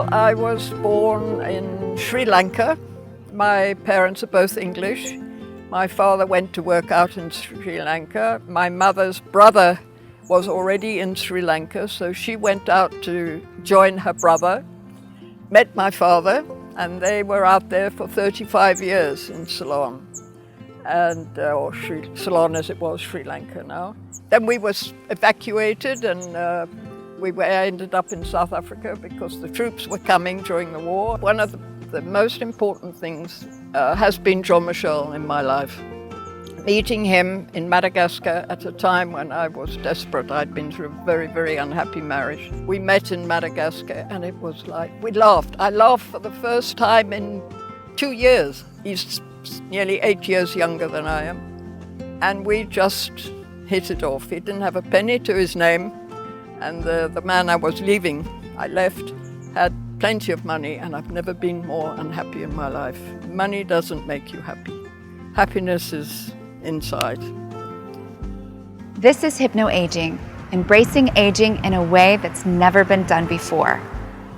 Well, I was born in Sri Lanka. My parents are both English. My father went to work out in Sri Lanka. My mother's brother was already in Sri Lanka, so she went out to join her brother, met my father, and they were out there for 35 years in Ceylon, or Ceylon as it was, Sri Lanka now. Then we was evacuated and I ended up in South Africa because the troops were coming during the war. One of the most important things has been John Michel in my life. Meeting him in Madagascar at a time when I was desperate. I'd been through a very, very unhappy marriage. We met in Madagascar and it was like, we laughed. I laughed for the first time in 2 years. He's nearly 8 years younger than I am. And we just hit it off. He didn't have a penny to his name. And the man I was leaving, I left, had plenty of money, and I've never been more unhappy in my life. Money doesn't make you happy. Happiness is inside. This is HypnoAging, embracing aging in a way that's never been done before.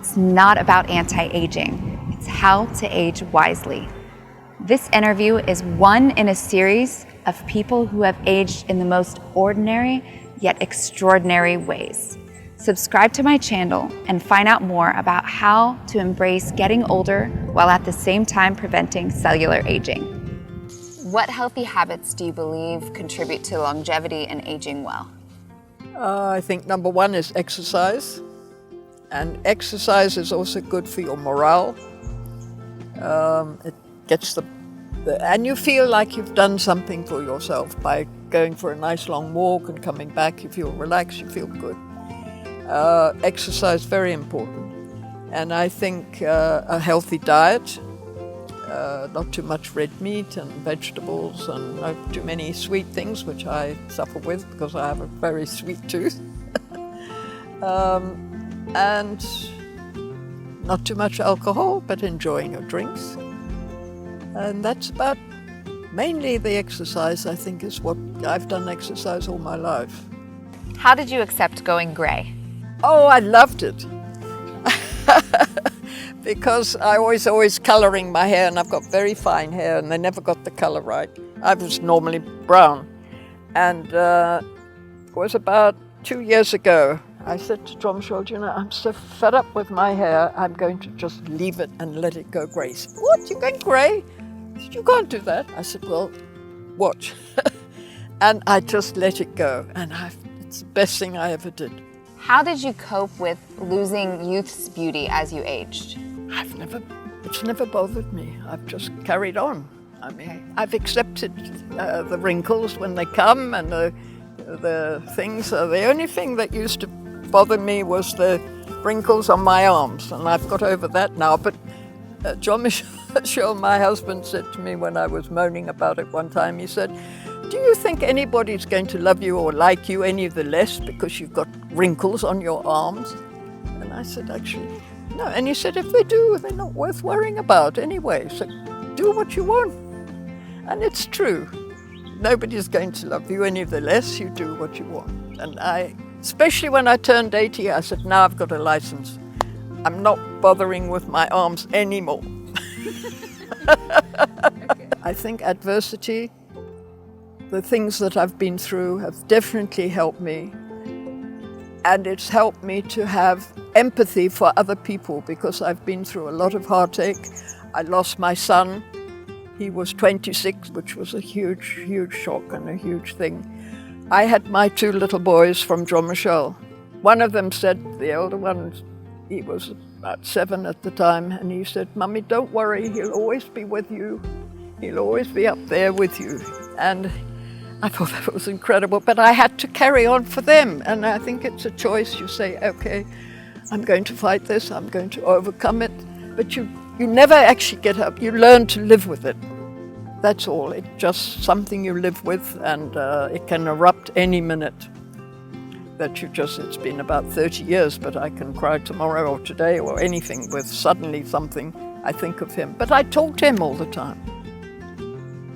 It's not about anti-aging, it's how to age wisely. This interview is one in a series of people who have aged in the most ordinary yet extraordinary ways. Subscribe to my channel and find out more about how to embrace getting older while at the same time preventing cellular aging. What healthy habits do you believe contribute to longevity and aging well? I think number one is exercise. And exercise is also good for your morale. It gets and you feel like you've done something for yourself by going for a nice long walk and coming back. You feel relaxed, you feel good. Exercise, very important. And I think a healthy diet, not too much red meat and vegetables and not too many sweet things, which I suffer with because I have a very sweet tooth. And not too much alcohol, but enjoying your drinks. And that's about mainly the exercise, I think, is what I've done exercise all my life. How did you accept going gray? Oh, I loved it. Because I was always coloring my hair, and I've got very fine hair, and they never got the color right. I was normally brown. And it was about 2 years ago, I said to John Michel, you know, I'm so fed up with my hair, I'm going to just leave it and let it go gray. He said, what, you're going gray? I said, you can't do that. I said, well, watch. And I just let it go, and it's the best thing I ever did. How did you cope with losing youth's beauty as you aged? It's never bothered me. I've just carried on. I mean, I've accepted the wrinkles when they come, and the things. The only thing that used to bother me was the wrinkles on my arms, and I've got over that now. But John Michel, my husband, said to me when I was moaning about it one time, he said, do you think anybody's going to love you or like you any the less because you've got wrinkles on your arms? And I said, actually, no. And he said, if they do, they're not worth worrying about anyway. So do what you want. And it's true. Nobody's going to love you any the less. You do what you want. And especially when I turned 80, I said, now I've got a license. I'm not bothering with my arms anymore. I think adversity, the things that I've been through have definitely helped me. And it's helped me to have empathy for other people because I've been through a lot of heartache. I lost my son. He was 26, which was a huge, huge shock and a huge thing. I had my 2 little boys from John Michel. One of them said, the elder one, he was about 7 at the time, and he said, Mummy, don't worry, he'll always be with you. He'll always be up there with you. And I thought that was incredible, but I had to carry on for them. And I think it's a choice. You say, okay, I'm going to fight this, I'm going to overcome it. But you never actually get up. You learn to live with it. That's all. It's just something you live with, and it can erupt any minute. It's been about 30 years, but I can cry tomorrow or today or anything with suddenly something, I think of him. But I talk to him all the time.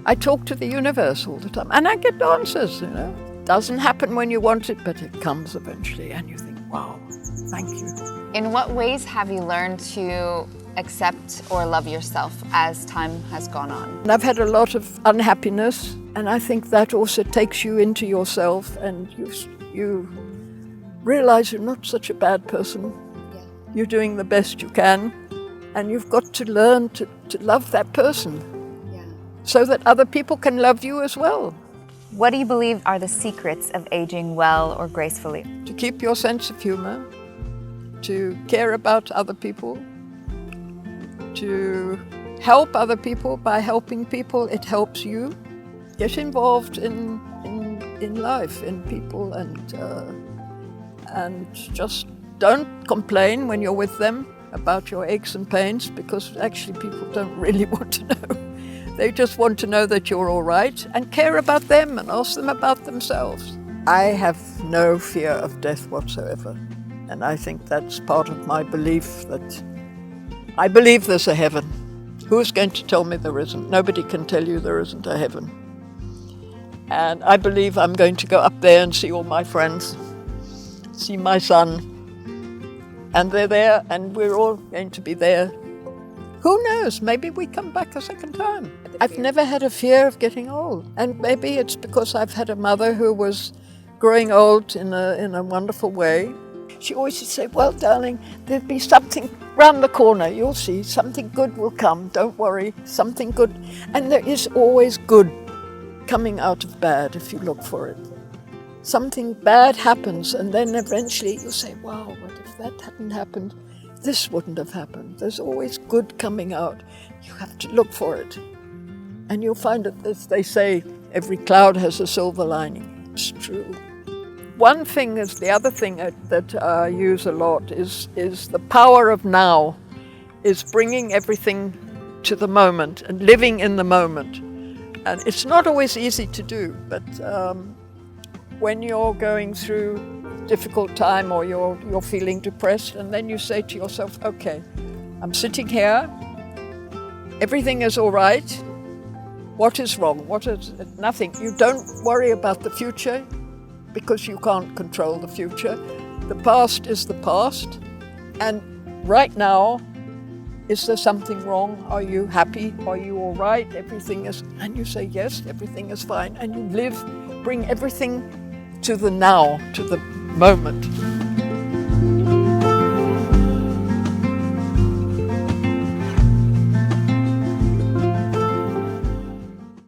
I talk to the universe all the time, and I get answers, you know. Doesn't happen when you want it, but it comes eventually, and you think, wow, thank you. In what ways have you learned to accept or love yourself as time has gone on? And I've had a lot of unhappiness, and I think that also takes you into yourself, and you realize you're not such a bad person. Yeah. You're doing the best you can, and you've got to learn to love that person, Yeah. so that other people can love you as well. What do you believe are the secrets of aging well or gracefully? To keep your sense of humor, to care about other people, to help other people. By helping people, it helps you. Get involved in life, in people, and just don't complain when you're with them about your aches and pains, because actually people don't really want to know. They just want to know that you're all right, and care about them and ask them about themselves. I have no fear of death whatsoever, and I think that's part of my belief, that I believe there's a heaven. Who's going to tell me there isn't? Nobody can tell you there isn't a heaven. And I believe I'm going to go up there and see all my friends, see my son, and they're there, and we're all going to be there. Who knows, maybe we come back a second time. I've never had a fear of getting old, and maybe it's because I've had a mother who was growing old in a wonderful way. She always used to say, well, darling, there'll be something round the corner, you'll see, something good will come, don't worry, something good. And there is always good coming out of bad if you look for it. Something bad happens, and then eventually you'll say, wow, what if that hadn't happened? This wouldn't have happened. There's always good coming out. You have to look for it. And you'll find that, as they say, every cloud has a silver lining. It's true. One thing is, the other thing that I use a lot is the power of now, is bringing everything to the moment and living in the moment. And it's not always easy to do, but when you're going through a difficult time, or you're feeling depressed, and then you say to yourself, okay, I'm sitting here, everything is all right. What is wrong? What is nothing? You don't worry about the future, because you can't control the future. The past is the past, and right now, is there something wrong? Are you happy? Are you all right? Everything is, and you say yes, everything is fine, and you live, bring everything to the now, to the moment.